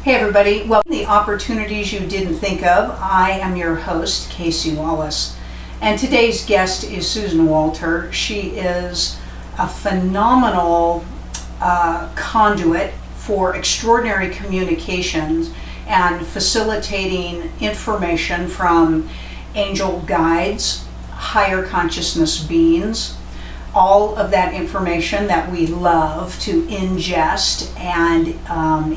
Hey everybody, welcome to the Opportunities You Didn't Think of. I am your host, Casey Wallace, and today's guest is Susan Walter. She is a phenomenal conduit for extraordinary communications and facilitating information from angel guides, higher consciousness beings, all of that information that we love to ingest and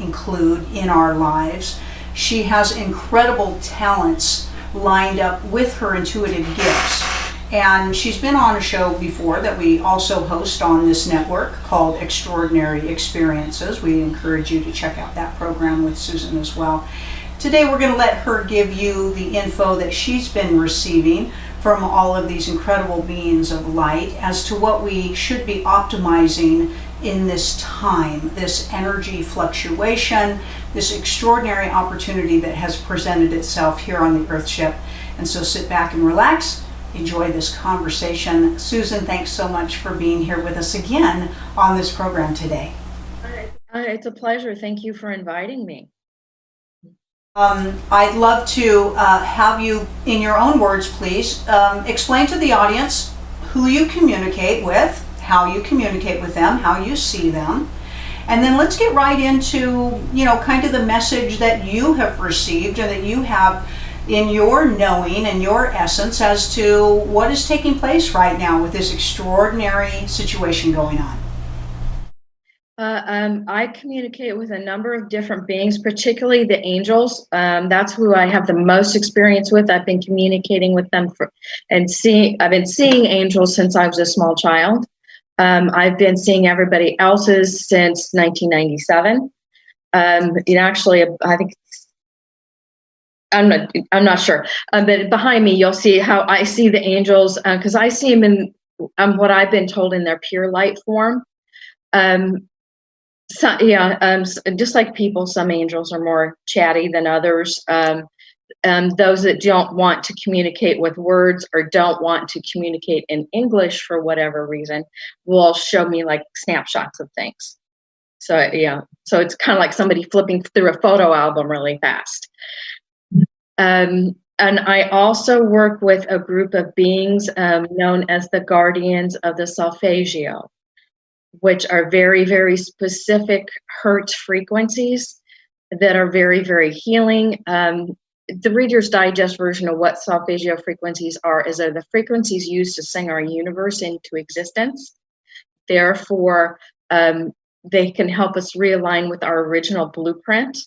include in our lives. She has incredible talents lined up with her intuitive gifts. And she's been on a show before that we also host on this network called Extraordinary Experiences. We encourage you to check out that program with Susan as well. Today we're going to let her give you the info that she's been receiving from all of these incredible beings of light as to what we should be optimizing in this time, this energy fluctuation, this extraordinary opportunity that has presented itself here on the Earthship. And so sit back and relax, enjoy this conversation. Susan, thanks so much for being here with us again on this program today. It's a pleasure. Thank you for inviting me. I'd love to have you, in your own words, please, explain to the audience who you communicate with, how you communicate with them, how you see them, and then let's get right into, kind of the message that you have received and that you have in your knowing and your essence as to what is taking place right now with this extraordinary situation going on. I communicate with a number of different beings, particularly the angels. That's who I have the most experience with. I've been communicating with them I've been seeing angels since I was a small child. I've been seeing everybody else's since 1997. Actually, I think I'm not sure. But behind me, you'll see how I see the angels because I see them in what I've been told in their pure light form. Just like people, some angels are more chatty than others. Those that don't want to communicate with words or don't want to communicate in English for whatever reason will show me like snapshots of things. So it's kind of like somebody flipping through a photo album really fast. And I also work with a group of beings known as the guardians of the Solfeggio, which are very, very specific Hertz frequencies that are very, very healing. The Reader's Digest version of what Solfeggio frequencies are is they're the frequencies used to sing our universe into existence. Therefore, they can help us realign with our original blueprint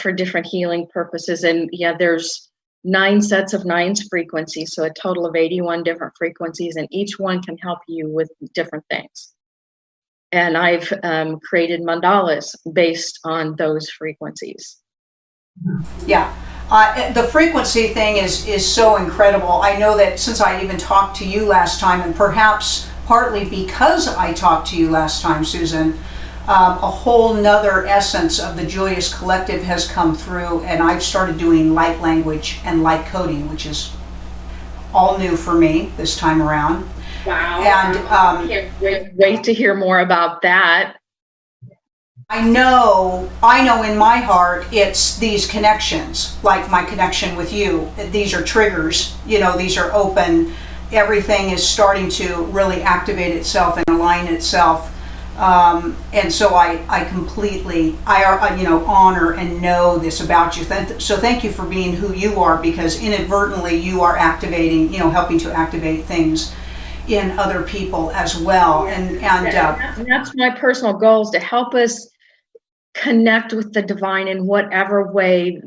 for different healing purposes. And there's 9 sets of 9 frequencies, so a total of 81 different frequencies, and each one can help you with different things. And I've created mandalas based on those frequencies. Yeah, the frequency thing is so incredible. I know that since I even talked to you last time, and perhaps partly because I talked to you last time, Susan, a whole nother essence of the Joyous Collective has come through, and I've started doing light language and light coding, which is all new for me this time around. Wow. And can't wait to hear more about that. I know in my heart it's these connections, like my connection with you. These are triggers, these are open. Everything is starting to really activate itself and align itself. And so I completely honor and know this about you. So thank you for being who you are, because inadvertently you are activating, helping to activate things in other people as well. And that's my personal goal, is to help us connect with the divine in whatever way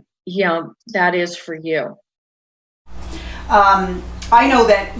that is for you. I know that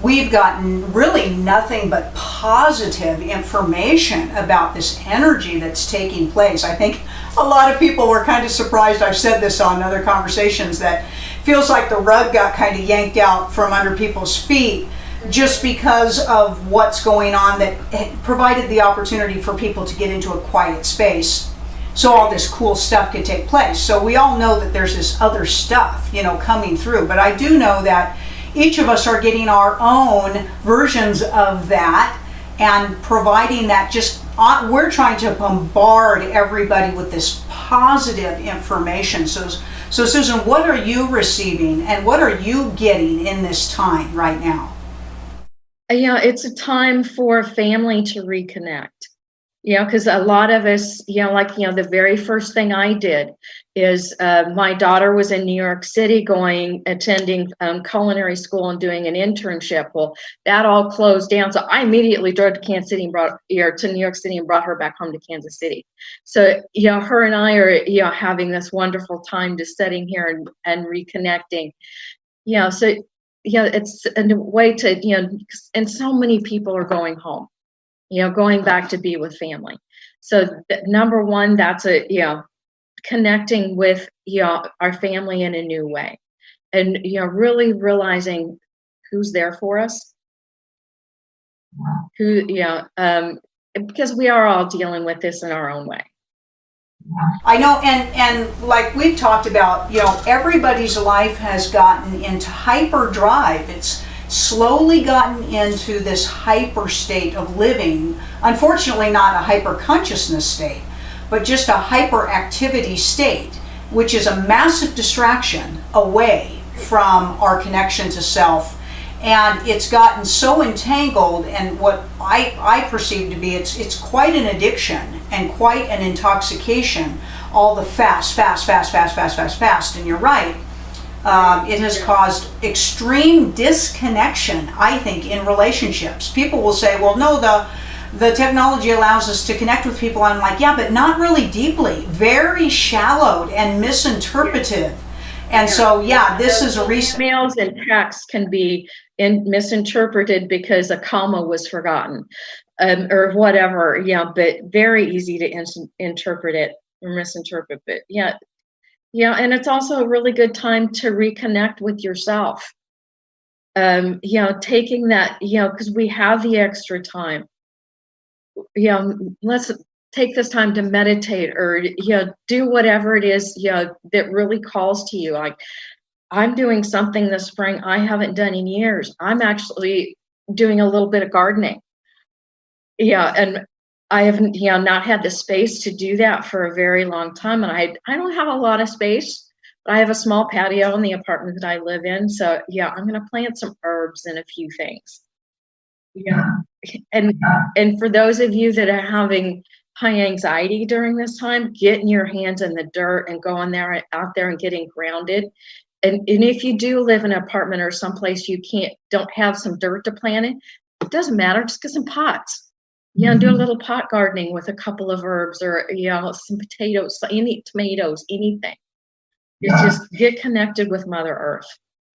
we've gotten really nothing but positive information about this energy that's taking place. I think a lot of people were kind of surprised. I've said this on other conversations, that feels like the rug got kind of yanked out from under people's feet just because of what's going on, that provided the opportunity for people to get into a quiet space so all this cool stuff could take place. So we all know that there's this other stuff, coming through. But I do know that each of us are getting our own versions of that and providing that just we're trying to bombard everybody with this positive information. So Susan, what are you receiving and what are you getting in this time right now? Yeah, it's a time for family to reconnect. Because a lot of us, the very first thing I did is my daughter was in New York City attending culinary school and doing an internship. Well, that all closed down. So I immediately drove to Kansas City and to New York City and brought her back home to Kansas City. So, her and I are, having this wonderful time just sitting here and reconnecting. So, it's a way to, and so many people are going home. Going back to be with family. So number one, that's connecting with, our family in a new way and, really realizing who's there for us, because we are all dealing with this in our own way. I know, and like we've talked about, everybody's life has gotten into hyperdrive. It's slowly gotten into this hyper state of living. Unfortunately, not a hyper consciousness state, but just a hyperactivity state, which is a massive distraction away from our connection to self. And it's gotten so entangled, and what I perceive to be, it's quite an addiction and quite an intoxication. All the fast, and you're right. It has caused extreme disconnection, I think, in relationships. People will say, well, no, the technology allows us to connect with people. I'm like, yeah, but not really deeply, very shallowed and misinterpretive. And so, this is a recent... Emails and texts can be misinterpreted because a comma was forgotten or whatever, but very easy to interpret it or misinterpret it. And it's also a really good time to reconnect with yourself. Taking that, because we have the extra time. Let's take this time to meditate or, do whatever it is, that really calls to you. Like, I'm doing something this spring I haven't done in years. I'm actually doing a little bit of gardening. And I haven't, not had the space to do that for a very long time. And I don't have a lot of space, but I have a small patio in the apartment that I live in. So I'm going to plant some herbs and a few things. And for those of you that are having high anxiety during this time, getting your hands in the dirt and going out there and getting grounded. And if you do live in an apartment or someplace don't have some dirt to plant in, it doesn't matter. Just get some pots. Do a little pot gardening with a couple of herbs or, some potatoes, tomatoes, anything. It's just get connected with Mother Earth.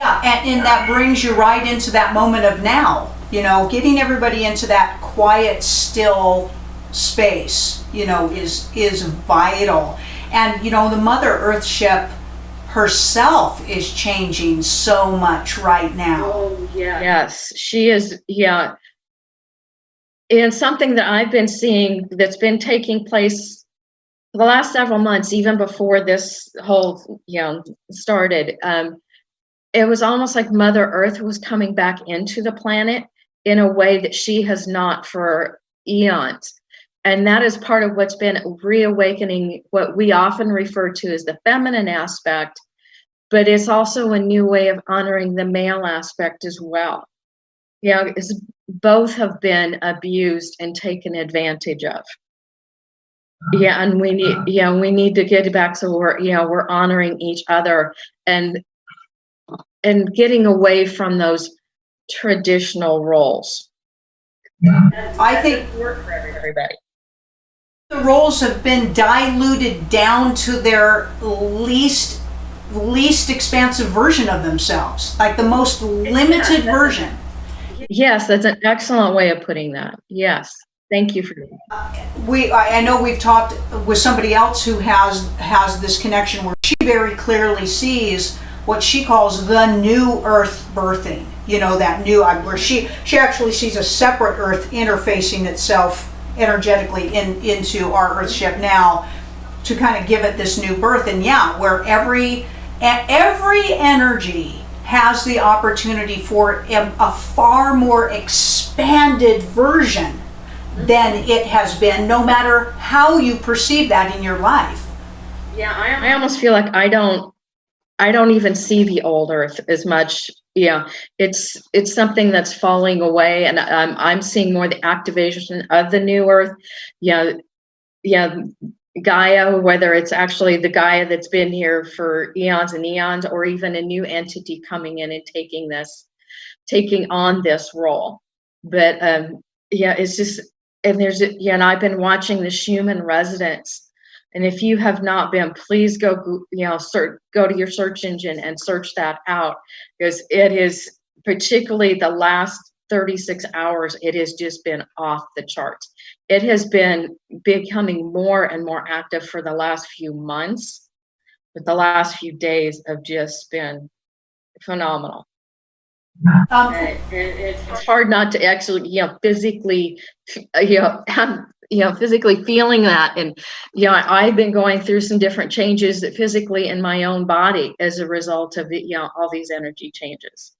Yeah, and that brings you right into that moment of now, getting everybody into that quiet, still space, is vital. And, the Mother Earth ship herself is changing so much right now. Oh, yeah. Yes, she is. Yeah. And something that I've been seeing that's been taking place for the last several months, even before this whole, started, it was almost like Mother Earth was coming back into the planet in a way that she has not for eons. And that is part of what's been reawakening what we often refer to as the feminine aspect, but it's also a new way of honoring the male aspect as well. Both have been abused and taken advantage of. And we need to get back so we're honoring each other and getting away from those traditional roles. I think work for everybody. The roles have been diluted down to their least expansive version of themselves, like the most limited version. Yes, that's an excellent way of putting that. Yes, thank you for that. I know we've talked with somebody else who has this connection where she very clearly sees what she calls the new Earth birthing. That new, where she actually sees a separate Earth interfacing itself energetically into our Earth ship now to kind of give it this new birth. And where every energy has the opportunity for a far more expanded version than it has been, no matter how you perceive that in your life. Yeah, I almost feel like I don't even see the old earth as much. Yeah, it's something that's falling away, and I'm seeing more the activation of the new earth. Yeah, yeah, Gaia, whether it's actually the Gaia that's been here for eons and eons, or even a new entity coming in and taking on this role. But yeah, it's just, and and I've been watching the Schumann resonance. And if you have not been, please go, go to your search engine and search that out, because it is, particularly the last 36 hours, it has just been off the charts. It has been becoming more and more active for the last few months, but the last few days have just been phenomenal. It's hard not to actually, physically, physically feeling that. And, I've been going through some different changes physically in my own body as a result of all these energy changes.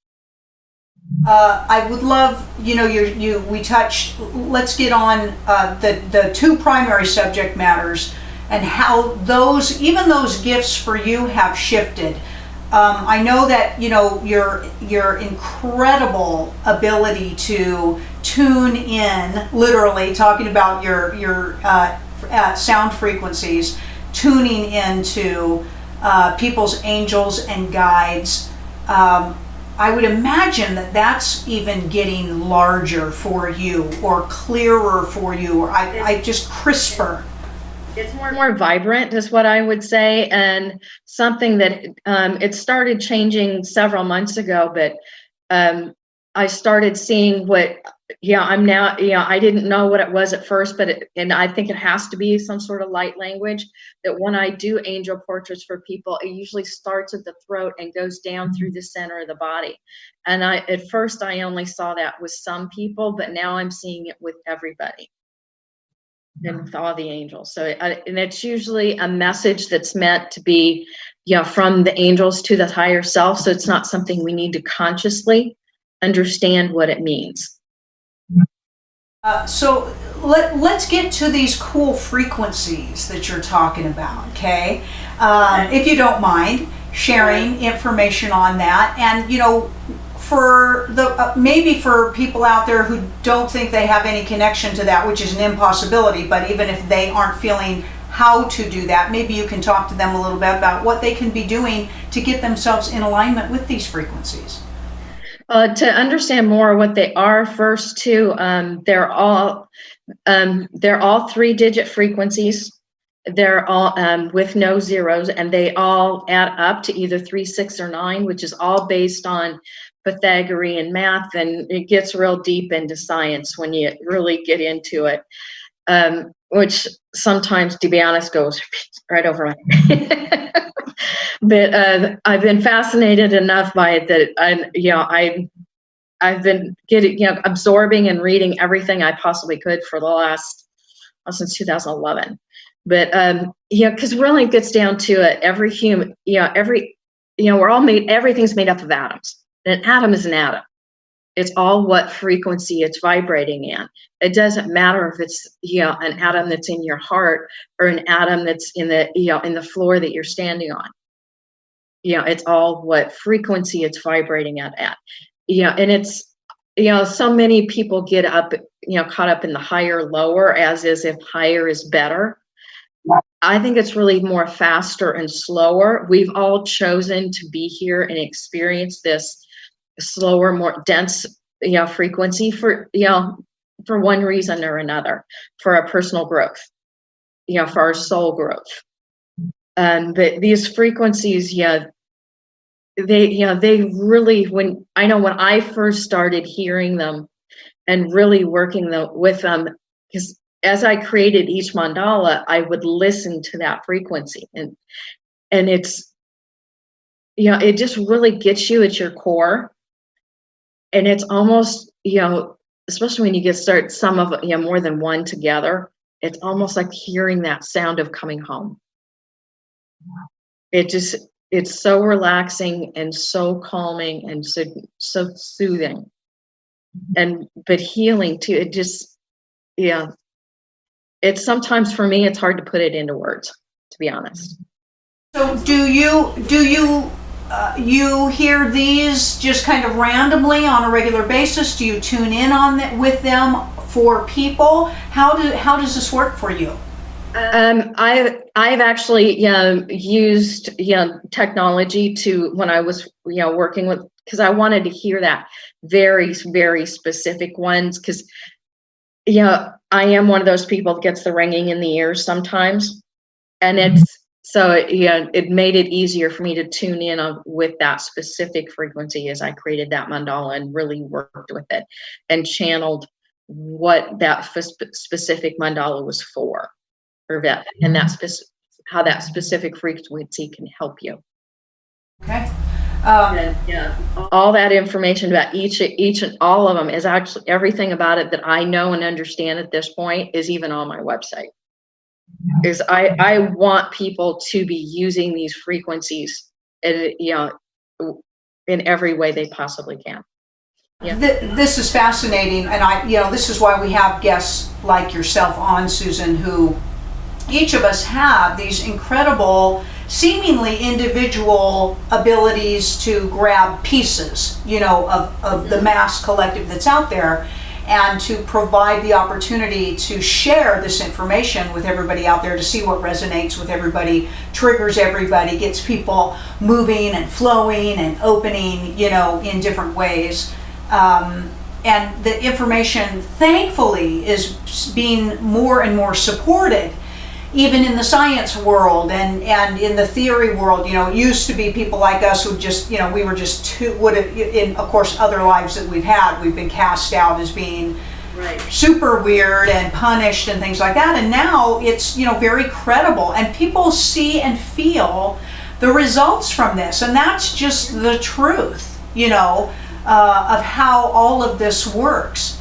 I would love, we touched, let's get on the two primary subject matters and how even those gifts for you have shifted. I know that, your incredible ability to tune in, literally talking about your sound frequencies, tuning into people's angels and guides. I would imagine that that's even getting larger for you, or clearer for you, or I just crisper. It's more vibrant, is what I would say, and something that it started changing several months ago. But I started seeing what, I'm now, I didn't know what it was at first, and I think it has to be some sort of light language. That when I do angel portraits for people, it usually starts at the throat and goes down through the center of the body. And at first I only saw that with some people, but now I'm seeing it with everybody and with all the angels. So, and it's usually a message that's meant to be, from the angels to the higher self. So it's not something we need to consciously understand what it means. So let's get to these cool frequencies that you're talking about, okay? If you don't mind sharing information on that. And, for the maybe for people out there who don't think they have any connection to that, which is an impossibility, but even if they aren't feeling how to do that, maybe you can talk to them a little bit about what they can be doing to get themselves in alignment with these frequencies. To understand more what they are, first too, they're all 3-digit frequencies. They're all with no zeros, and they all add up to either 3, 6, or 9, which is all based on Pythagorean math, and it gets real deep into science when you really get into it, which sometimes, to be honest, goes right over my head. But I've been fascinated enough by it that I've been getting, absorbing and reading everything I possibly could for the last, since 2011. But because really it gets down to it, every human, we're all everything's made up of atoms. An atom is an atom. It's all what frequency it's vibrating in. It doesn't matter if it's, an atom that's in your heart or an atom that's in the, in the floor that you're standing on. It's all what frequency it's vibrating at. And it's, so many people get up, caught up in the higher, lower, as if higher is better. I think it's really more faster and slower. We've all chosen to be here and experience this slower, more dense, frequency for one reason or another, for our personal growth, for our soul growth. But these frequencies, they really, when I first started hearing them and really working with them, because as I created each mandala, I would listen to that frequency, and it's, it just really gets you at your core. And it's almost, especially when you start some of it, more than one together, it's almost like hearing that sound of coming home. It's so relaxing and so calming and so soothing, but healing too. yeah, it's sometimes for me, it's hard to put it into words, to be honest. So you hear these just kind of randomly on a regular basis? Do you tune in with them for people? How does this work for you? I've actually used technology to, when I was working with, because I wanted to hear that very, very specific ones, because I am one of those people that gets the ringing in the ears sometimes, and it made it easier for me to tune in with that specific frequency as I created that mandala and really worked with it and channeled what that specific mandala was for, or that, and how that specific frequency can help you. Okay. All that information about each and all of them is actually, everything about it that I know and understand at this point is even on my website. Is I want people to be using these frequencies in every way they possibly can. Yeah. This is fascinating, and this is why we have guests like yourself on, Susan, who each of us have these incredible, seemingly individual abilities to grab pieces, of the mass collective that's out there, and to provide the opportunity to share this information with everybody out there, to see what resonates with everybody, triggers everybody, gets people moving and flowing and opening, in different ways. And the information, thankfully, is being more and more supported, even in the science world and in the theory world. It used to be people like us who just, we were just in, of course, other lives that we've had, we've been cast out as being super weird and punished and things like that. And now it's, very credible, and people see and feel the results from this. And that's just the truth, of how all of this works.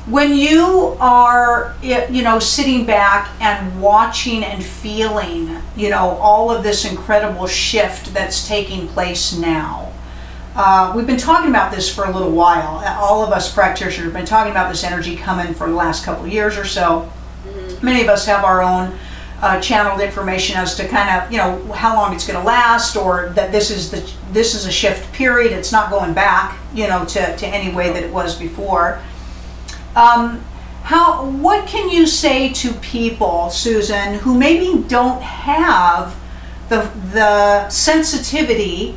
When you are, sitting back and watching and feeling, all of this incredible shift that's taking place now, we've been talking about this for a little while. All of us practitioners have been talking about this energy coming for the last couple of years or so. Mm-hmm. Many of us have our own channeled information as to kind of, how long it's going to last, or that this is a shift period. It's not going back, to any way that it was before. What can you say to people, Susan, who maybe don't have the sensitivity,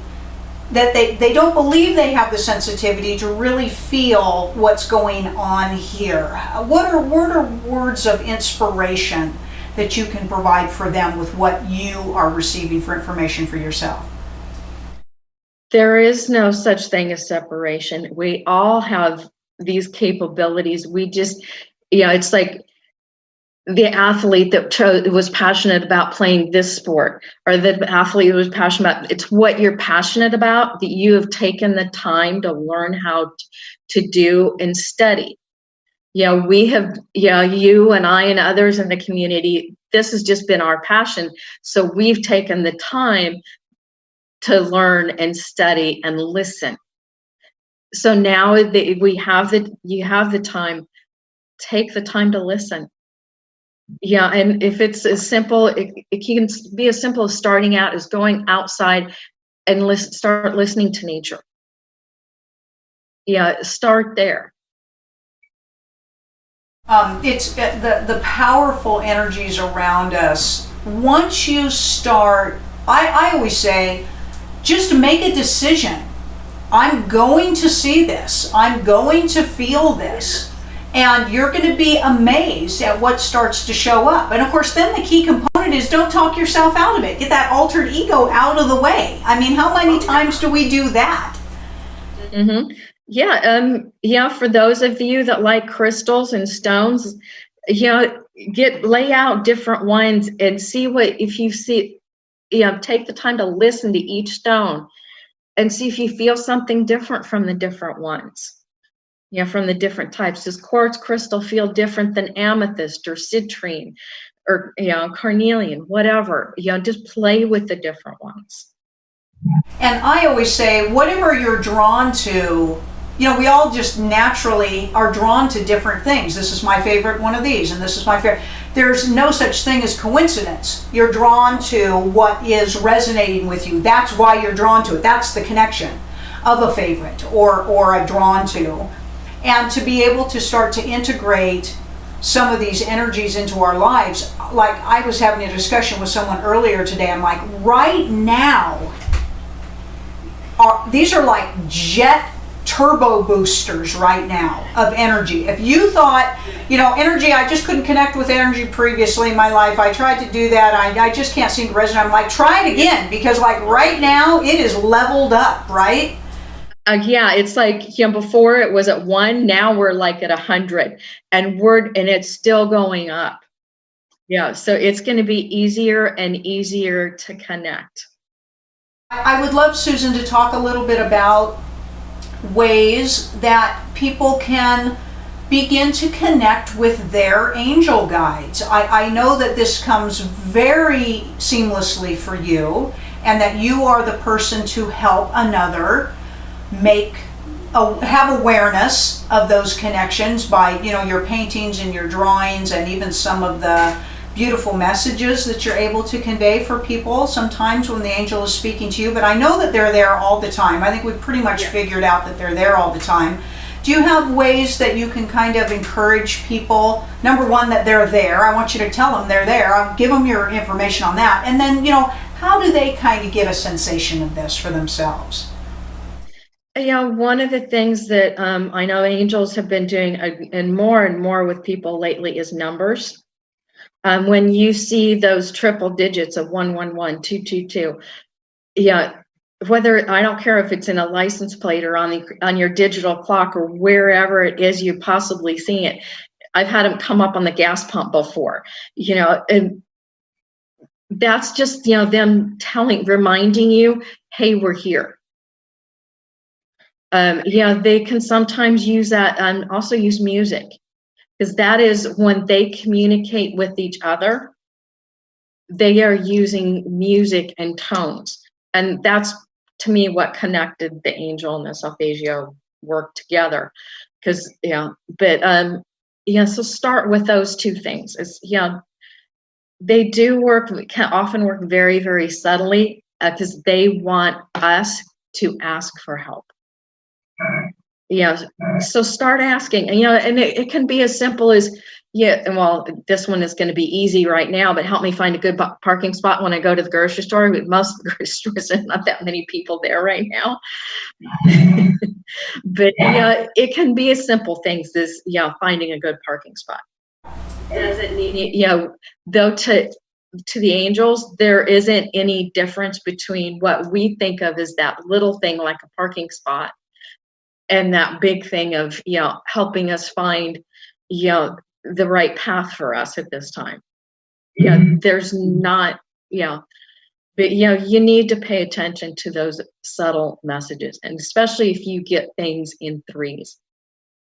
that they don't believe they have the sensitivity to really feel what's going on here? What are words of inspiration that you can provide for them with what you are receiving for information for yourself? There is no such thing as separation. We all have these capabilities. We just, it's like the athlete that was passionate about playing this sport, or the athlete who was passionate about, it's what you're passionate about that you have taken the time to learn how to do and study. We have, you and I and others in the community, this has just been our passion. So we've taken the time to learn and study and listen. So now you have the time, take the time to listen. And if it's as simple, it can be as simple as starting out as going outside and start listening to nature. Start there. It's the powerful energies around us. Once you start, I always say, just make a decision. I'm going to see this. I'm going to feel this. And you're going to be amazed at what starts to show up. And of course, then the key component is don't talk yourself out of it. Get that altered ego out of the way. I mean, how many times do we do that? Mm-hmm. For those of you that like crystals and stones, lay out different ones and see if you see, take the time to listen to each stone and see if you feel something different from the different ones. From the different types. Does quartz crystal feel different than amethyst or citrine or carnelian, whatever? Just play with the different ones. And I always say, whatever you're drawn to, we all just naturally are drawn to different things. This is my favorite one of these, and this is my favorite. There's no such thing as coincidence. You're drawn to what is resonating with you. That's why you're drawn to it. That's the connection of a favorite or a drawn to. And to be able to start to integrate some of these energies into our lives, like I was having a discussion with someone earlier today. I'm like, right now, these are like jet turbo boosters right now of energy. If you thought, energy, I just couldn't connect with energy previously in my life. I tried to do that. I just can't seem to resonate. I'm like, try it again, because like right now it is leveled up, right? Yeah, it's like, before it was at 1, now we're like at 100, and it's still going up. Yeah, so it's going to be easier and easier to connect. I would love, Susan, to talk a little bit about ways that people can begin to connect with their angel guides. I know that this comes very seamlessly for you, and that you are the person to help another have awareness of those connections by your paintings and your drawings, and even some of the beautiful messages that you're able to convey for people sometimes when the angel is speaking to you. But I know that they're there all the time. I think we've pretty much figured out that they're there all the time. Do you have ways that you can kind of encourage people, number one, that they're there? I want you to tell them they're there. I'll give them your information on that. And then, how do they kind of get a sensation of this for themselves? One of the things that I know angels have been doing and more with people lately is numbers. When you see those triple digits of 111, 222, whether, I don't care if it's in a license plate or on your digital clock or wherever it is you possibly see it. I've had them come up on the gas pump before, and that's just, them reminding you, hey, we're here. They can sometimes use that, and also use music, because that is when they communicate with each other, they are using music and tones. And that's, to me, what connected the angel and the Solfeggio work together. Because, so start with those two things. They do work, can often work very, very subtly, because they want us to ask for help. So start asking, and it can be as simple as, this one is going to be easy right now, but help me find a good parking spot when I go to the grocery store. Most of the grocery stores, there's not that many people there right now. But it can be as simple things as finding a good parking spot. Does it need, though, to the angels, there isn't any difference between what we think of as that little thing like a parking spot and that big thing of, helping us find, the right path for us at this time. There's not, but, you need to pay attention to those subtle messages. And especially if you get things in threes.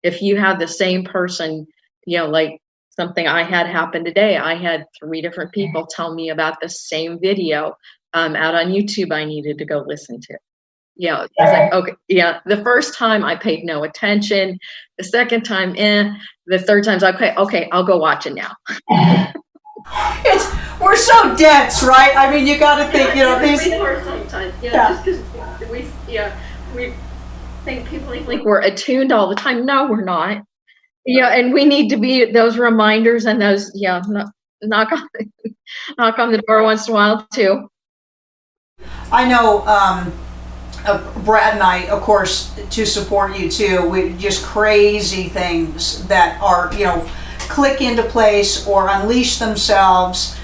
If you have the same person, like something I had happen today, I had 3 different people tell me about the same video out on YouTube I needed to go listen to. It's like, okay, the first time I paid no attention, the second time, the third time's okay, I'll go watch it now. We're so dense, right? I mean, you got to think, these. We are sometimes, just because we think people think we're attuned all the time. No, we're not. And we need to be those reminders and those, knock on the door once in a while too. I know. Brad and I, of course, to support you too, with just crazy things that are, click into place or unleash themselves.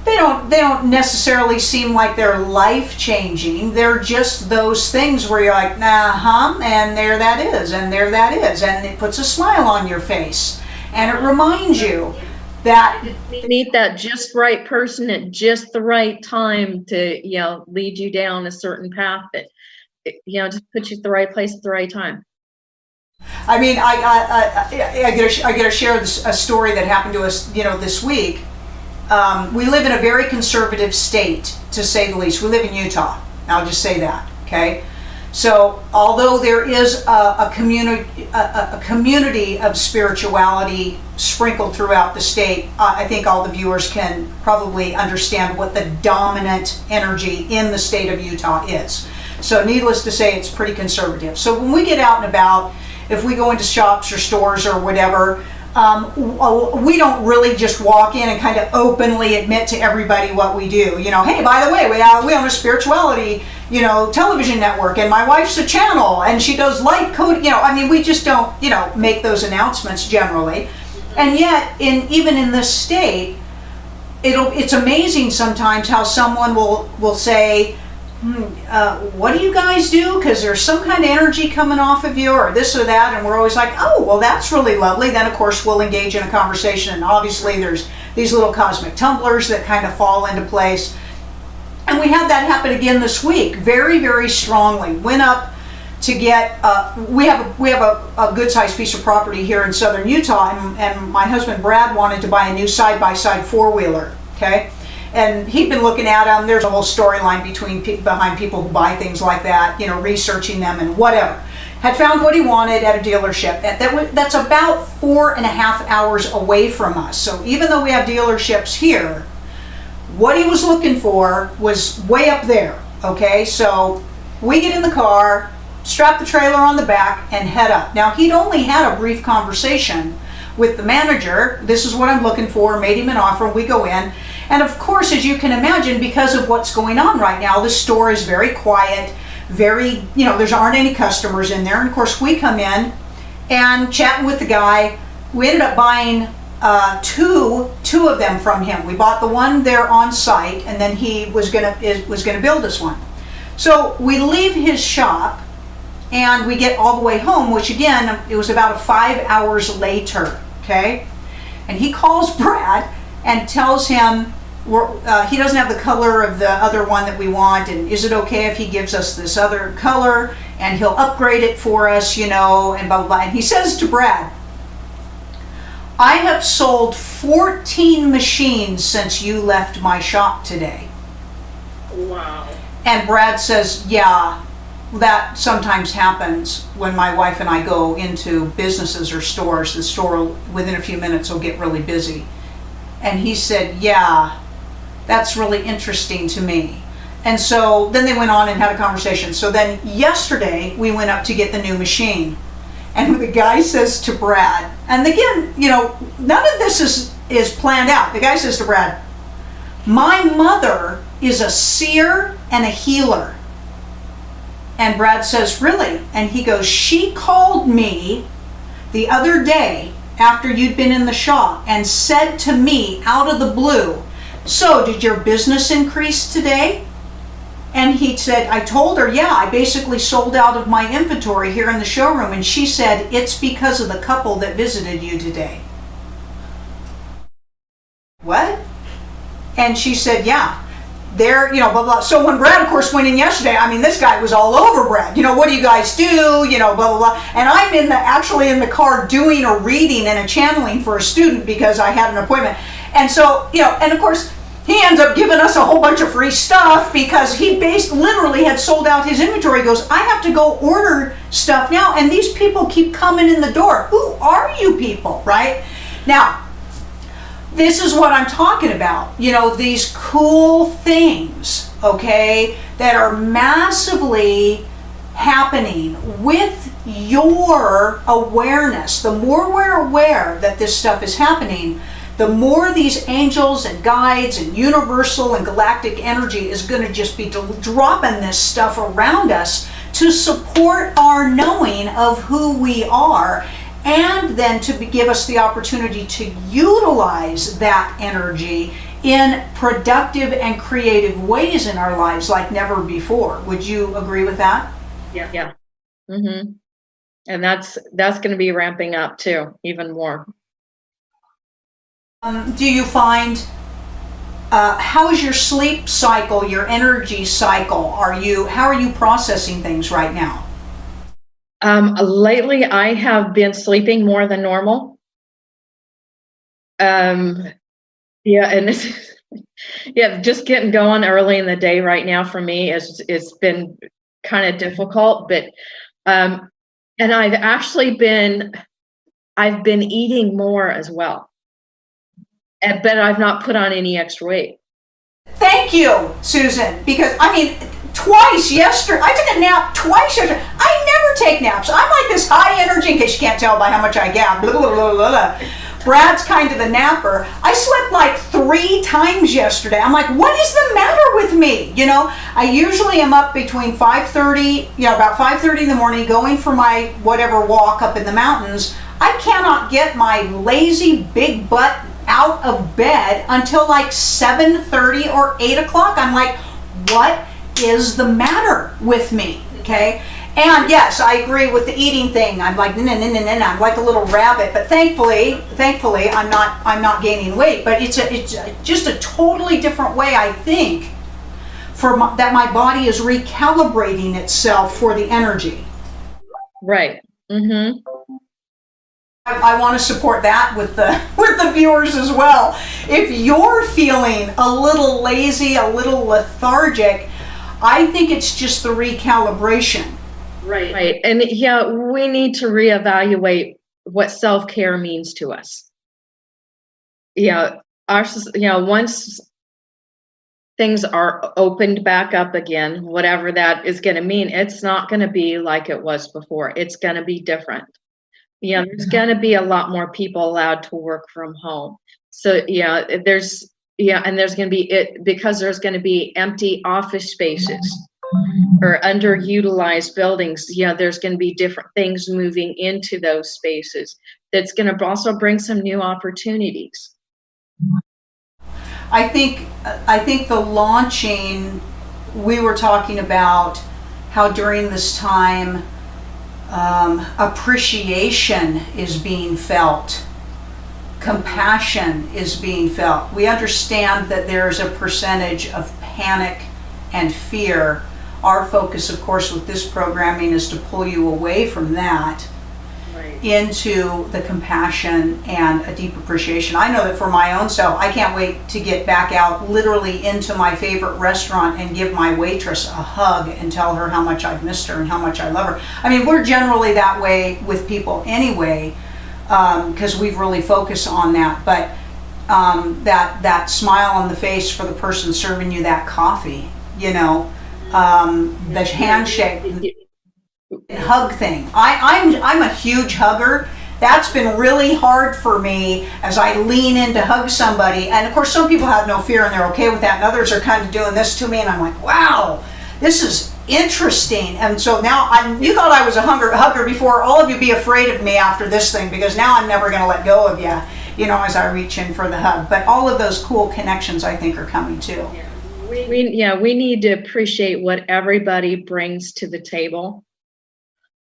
They don't necessarily seem like they're life changing. They're just those things where you're like, and there that is, and there that is, and it puts a smile on your face, and it reminds you that you meet that just right person at just the right time to, lead you down a certain path that, just put you at the right place at the right time. I mean, I get to share a story that happened to us, this week. We live in a very conservative state, to say the least. We live in Utah. I'll just say that, okay? So although there is a community of spirituality sprinkled throughout the state, I think all the viewers can probably understand what the dominant energy in the state of Utah is. So needless to say, it's pretty conservative. So when we get out and about, if we go into shops or stores or whatever, we don't really just walk in and kind of openly admit to everybody what we do. You know, hey, by the way, we own a spirituality, you know, television network, and my wife's a channel, and she does light code. You know, I mean, we just don't, you know, make those announcements generally. And yet, even in this state, it's amazing sometimes how someone will say, what do you guys do? Because there's some kind of energy coming off of you, or this or that, and we're always like, oh, well, that's really lovely. Then, of course, we'll engage in a conversation, and obviously there's these little cosmic tumblers that kind of fall into place. And we had that happen again this week, very, very strongly. Went up to get, we have a good-sized piece of property here in southern Utah, and my husband Brad wanted to buy a new side-by-side four-wheeler, okay? And he'd been looking at them. There's a whole storyline behind people who buy things like that, you know, researching them and whatever. Had found what he wanted at a dealership. That's about 4.5 hours away from us. So even though we have dealerships here, what he was looking for was way up there, okay? So we get in the car, strap the trailer on the back, and head up. Now, he'd only had a brief conversation with the manager. This is what I'm looking for, made him an offer, we go in. And of course, as you can imagine, because of what's going on right now, the store is very quiet, very, you know, there aren't any customers in there. And of course, we come in and chatting with the guy. We ended up buying two of them from him. We bought the one there on site, and then he was gonna build us one. So we leave his shop and we get all the way home, which again, it was about 5 hours later, okay? And he calls Brad and tells him, he doesn't have the color of the other one that we want, and is it okay if he gives us this other color, and he'll upgrade it for us, you know, and blah, blah, blah. And he says to Brad, I have sold 14 machines since you left my shop today. Wow. And Brad says, yeah, that sometimes happens when my wife and I go into businesses or stores. The store, within a few minutes, will get really busy. And he said, yeah, that's really interesting to me. And so then they went on and had a conversation. So then yesterday we went up to get the new machine. And the guy says to Brad, and again, you know, none of this is planned out. The guy says to Brad, my mother is a seer and a healer. And Brad says, really? And he goes, she called me the other day after you'd been in the shop and said to me out of the blue, so did your business increase today? And he said, I told her, yeah, I basically sold out of my inventory here in the showroom. And she said, it's because of the couple that visited you today. What? And she said, yeah, they're, you know, blah, blah. So when Brad, of course, went in yesterday, I mean, this guy was all over Brad. You know, what do you guys do? You know, blah, blah, blah. And I'm actually in the car doing a reading and a channeling for a student because I had an appointment. And so, you know, and of course, he ends up giving us a whole bunch of free stuff because he literally had sold out his inventory. He goes, I have to go order stuff now, and these people keep coming in the door. Who are you people, right? Now, this is what I'm talking about. You know, these cool things, okay, that are massively happening with your awareness. The more we're aware that this stuff is happening, the more these angels and guides and universal and galactic energy is going to just be dropping this stuff around us to support our knowing of who we are, and then to give us the opportunity to utilize that energy in productive and creative ways in our lives like never before. Would you agree with that? Yeah. Yeah. Mm-hmm. And that's going to be ramping up too, even more. Do you find, how's your sleep cycle, your energy cycle? How are you processing things right now? Lately, I have been sleeping more than normal. Yeah, and yeah, just getting going early in the day right now for me it's been kind of difficult, but and I've been eating more as well, but I've not put on any extra weight. Thank you, Susan, because I mean, twice yesterday, I took a nap twice yesterday. I never take naps. I'm like this high energy, in case you can't tell by how much I gab. Blah, blah, blah, blah, blah. Brad's kind of the napper. I slept like 3 times yesterday. I'm like, what is the matter with me? You know, I usually am up between 5:30, about 5:30 in the morning, going for my whatever walk up in the mountains. I cannot get my lazy big butt out of bed until like 7:30 or 8 o'clock. I'm like, what is the matter with me? Okay. And yes, I agree with the eating thing. I'm like, I'm like a little rabbit. But thankfully, I'm not gaining weight. But it's just a totally different way, I think, that my body is recalibrating itself for the energy. Right. Mm-hmm. I want to support that with the viewers as well. If you're feeling a little lazy, a little lethargic, I think it's just the recalibration. Right. And yeah, we need to reevaluate what self-care means to us. Once things are opened back up again, whatever that is going to mean, it's not going to be like it was before. It's going to be different. There's going to be a lot more people allowed to work from home. So and there's going to be because there's going to be empty office spaces or underutilized buildings. There's going to be different things moving into those spaces. That's going to also bring some new opportunities. I think the launching, we were talking about how during this time appreciation is being felt, compassion is being felt. We understand that there's a percentage of panic and fear. Our focus, of course, with this programming is to pull you away from that, right, into the compassion and a deep appreciation. I know that for my own self, I can't wait to get back out literally into my favorite restaurant and give my waitress a hug and tell her how much I've missed her and how much I love her. I mean, we're generally that way with people anyway, because we've really focused on that. But that smile on the face for the person serving you that coffee, the handshake and hug thing. I'm a huge hugger. That's been really hard for me as I lean in to hug somebody. And of course, some people have no fear and they're okay with that. And others are kind of doing this to me. And I'm like, wow, this is interesting. And so now you thought I was a hugger before. All of you be afraid of me after this thing, because now I'm never going to let go of you, as I reach in for the hug. But all of those cool connections, I think, are coming too. We need to appreciate what everybody brings to the table,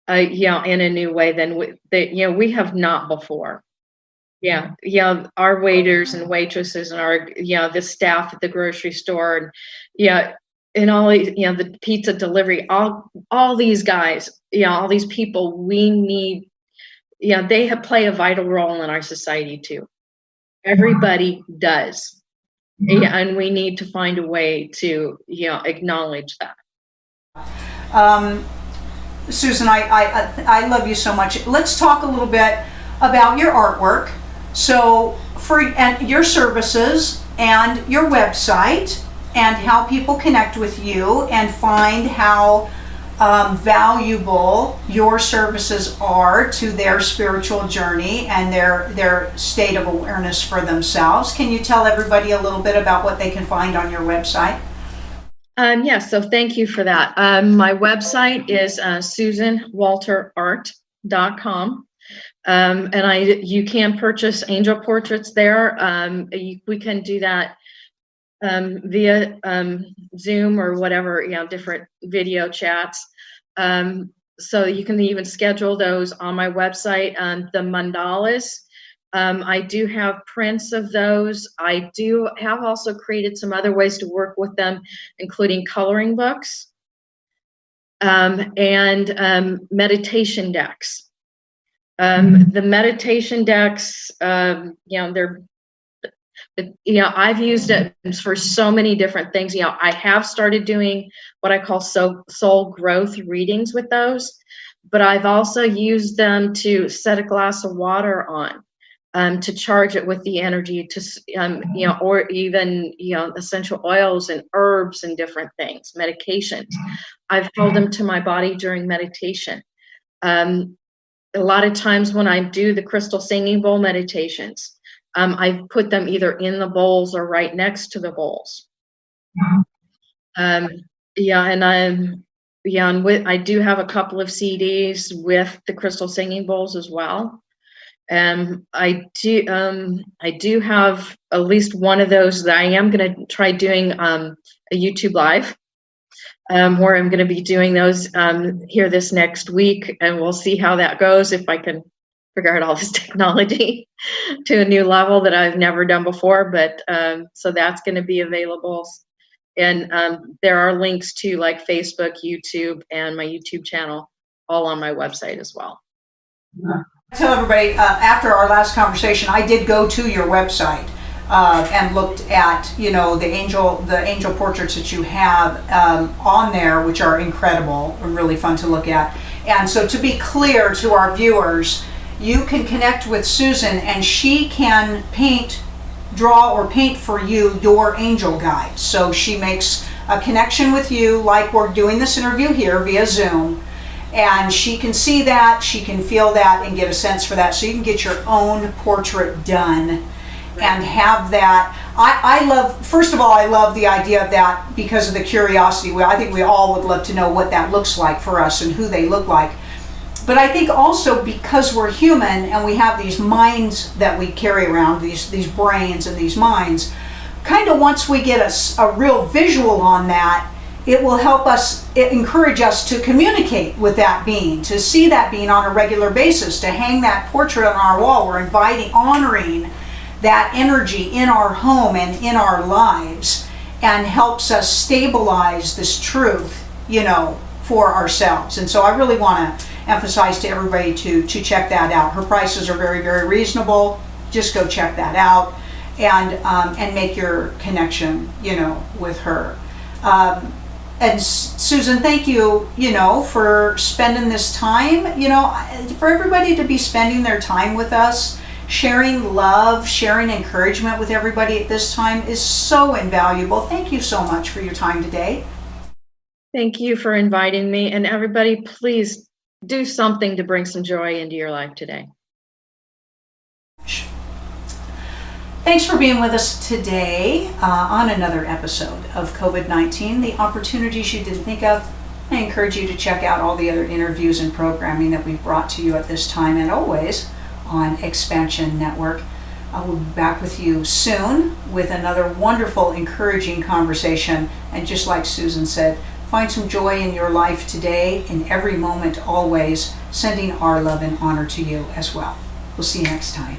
in a new way than we have not before. Our waiters and waitresses and our the staff at the grocery store and all these the pizza delivery, all these guys, all these people, we need, they play a vital role in our society too. Everybody does. And we need to find a way to, acknowledge that. Susan, I love you so much. Let's talk a little bit about your artwork. So and your services and your website and how people connect with you and find how valuable your services are to their spiritual journey and their state of awareness for themselves. Can you tell everybody a little bit about what they can find on your website? So thank you for that. My website is susanwalterart.com. And you can purchase angel portraits there. We can do that via Zoom or whatever, different video chats. So you can even schedule those on my website. The mandalas, I do have prints of those. I do have also created some other ways to work with them, including coloring books and meditation decks. The meditation decks, they're I've used it for so many different things. I have started doing what I call soul growth readings with those, but I've also used them to set a glass of water on, to charge it with the energy, or even, essential oils and herbs and different things, medications. I've held them to my body during meditation. A lot of times when I do the crystal singing bowl meditations, I put them either in the bowls or right next to the bowls. Um, yeah, and I do have a couple of CDs with the crystal singing bowls as well. I do have at least one of those that I am going to try doing a YouTube live, where I'm going to be doing those here this next week, and we'll see how that goes, if I can figure out all this technology to a new level that I've never done before. But so that's going to be available, and there are links to like Facebook, YouTube, and my YouTube channel, all on my website as well. Tell everybody, after our last conversation, I did go to your website and looked at, the angel portraits that you have on there, which are incredible and really fun to look at. And so, to be clear to our viewers, you can connect with Susan, and she can draw or paint for you your angel guide. So she makes a connection with you, like we're doing this interview here via Zoom. And she can see that, she can feel that, and get a sense for that. So you can get your own portrait done and have that. First of all, I love the idea of that because of the curiosity. I think we all would love to know what that looks like for us and who they look like. But I think also because we're human and we have these minds that we carry around, these brains and these minds, kind of once we get a real visual on that, it will encourage us to communicate with that being, to see that being on a regular basis, to hang that portrait on our wall. We're honoring that energy in our home and in our lives, and helps us stabilize this truth, for ourselves. And so I really want to emphasize to everybody to check that out. Her prices are very, very reasonable. Just go check that out and make your connection, with her. And Susan, thank you, for spending this time, for everybody to be spending their time with us, sharing love, sharing encouragement with everybody at this time is so invaluable. Thank you so much for your time today. Thank you for inviting me. And everybody, please do something to bring some joy into your life today. Thanks for being with us today on another episode of COVID-19, the opportunities you didn't think of. I encourage you to check out all the other interviews and programming that we've brought to you at this time, and always on Xpansion Network. I will be back with you soon with another wonderful, encouraging conversation. And just like Susan said, find some joy in your life today, in every moment, always, sending our love and honor to you as well. We'll see you next time.